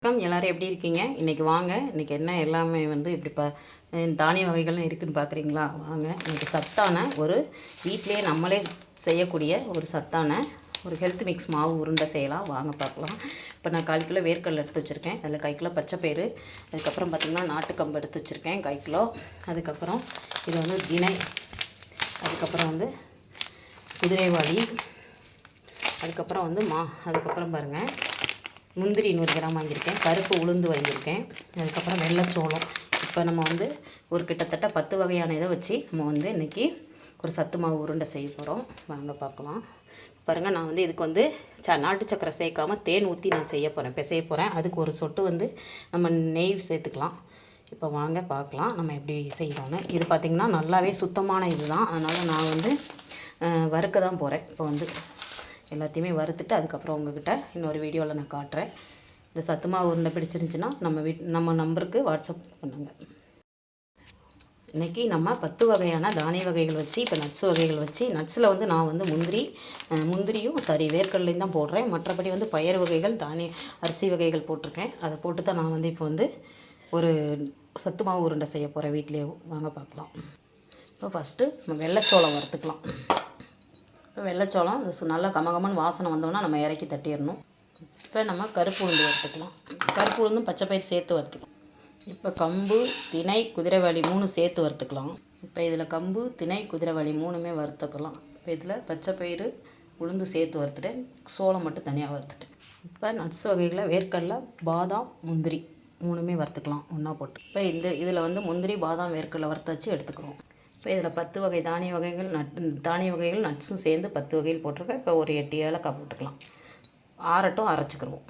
எல்லோரும் எப்படி இருக்கீங்க? இன்றைக்கி வாங்க, இன்றைக்கி என்ன எல்லாமே வந்து இப்படி தானிய வகைகள்லாம் இருக்குதுன்னு பார்க்குறீங்களா? வாங்க, இன்றைக்கி சத்தான ஒரு வீட்டிலே நம்மளே செய்யக்கூடிய ஒரு சத்தான ஒரு ஹெல்த் மிக்ஸ் மாவு உருண்டை செய்யலாம். வாங்க பார்க்கலாம். இப்போ நான் 1/4 கிலோ வேர்க்கடலை எடுத்து வச்சுருக்கேன். அதில் 1/4 கிலோ பச்சைப்பயிறு, அதுக்கப்புறம் பார்த்திங்கன்னா நாட்டுக்கம்பு எடுத்து வச்சுருக்கேன் 1/4 கிலோ. அதுக்கப்புறம் இது வந்து தினை, அதுக்கப்புறம் வந்து குதிரைவாலி, அதுக்கப்புறம் வந்து அதுக்கப்புறம் பாருங்கள் முந்திரி 100 கிராம் வாங்கியிருக்கேன், கருப்பு உளுந்து வாங்கியிருக்கேன், அதுக்கப்புறம் வெள்ளைச்சோளம். இப்போ நம்ம வந்து ஒரு கிட்டத்தட்ட 10 வகையான இதை வச்சு நம்ம வந்து இன்றைக்கி ஒரு சத்து மாவு உருண்டை செய்ய போகிறோம். வாங்க பார்க்கலாம். பாருங்கள், நான் வந்து இதுக்கு வந்து நாட்டு சக்கரை சேர்க்காமல் தேன் ஊற்றி நான் செய்ய போகிறேன். அதுக்கு ஒரு சொட்டு வந்து நம்ம நெய் சேர்த்துக்கலாம். இப்போ வாங்க பார்க்கலாம் நம்ம எப்படி செய்யலாம்னு. இது பார்த்திங்கன்னா நல்லாவே சுத்தமான இது தான். அதனால் நான் வந்து வறுக்க தான் போகிறேன். இப்போ வந்து எல்லாத்தையுமே வறுத்துட்டு அதுக்கப்புறம் உங்கள்கிட்ட இன்னொரு வீடியோவில் நான் காட்டுறேன். இந்த சத்து மாவு உருண்டை பிடிச்சிருந்துச்சின்னா நம்ம நம்பருக்கு வாட்ஸ்அப் பண்ணுங்கள். இன்றைக்கி நம்ம 10 வகையான தானிய வகைகள் வச்சு, இப்போ நட்ஸ் வகைகள் வச்சு, நட்ஸில் வந்து நான் வந்து முந்திரியும் வேர்க்கடலையும் தான் போடுறேன். மற்றபடி வந்து பயறு வகைகள், அரிசி வகைகள் போட்டிருக்கேன். அதை போட்டு தான் நான் வந்து இப்போ வந்து ஒரு சத்து மாவு உருண்டை செய்ய போகிறேன் வீட்டிலேயே. வாங்க பார்க்கலாம். இப்போ ஃபஸ்ட்டு நம்ம வெள்ளைச்சோளம் வறுத்துக்கலாம். இப்போ வெள்ளைச்சோளம் நல்லா கமகமன்னு வாசனை வந்தோன்னா நம்ம இறக்கி தட்டிடணும். இப்போ நம்ம கருப்பு உளுந்து வறுத்துக்கலாம். கருப்பு உளுந்தும் பச்சைப்பயிறு சேர்த்து வறுத்துக்கலாம். இப்போ கம்பு, தினை, குதிரைவாலி 3 சேர்த்து வறுத்துக்கலாம். இப்போ இதில் கம்பு, தினை, குதிரைவாலி 3மே வறுத்துக்கலாம். இப்போ இதில் பச்சைப்பயிறு, உளுந்து சேர்த்து வறுத்துட்டேன், சோளம் மட்டும் தனியாக வறுத்துட்டேன். இப்போ நட்ஸ் வகைகளில் வேர்க்கடலை, பாதாம், முந்திரி 3மே வறுத்துக்கலாம் ஒன்றா போட்டு. இப்போ இதில் வந்து முந்திரி, பாதாம், வேர்க்கடலை வறுத்து வச்சு எடுத்துக்கிறோம். இப்போ இதில் 10 வகை தானிய வகைகள் நட்ஸும் சேர்ந்து 10 வகைகள் போட்டிருக்கேன். இப்போ ஒரு 8 ஏலக்காய் போட்டுக்கலாம். ஆறட்டும், அரைச்சிக்கிடுவோம்.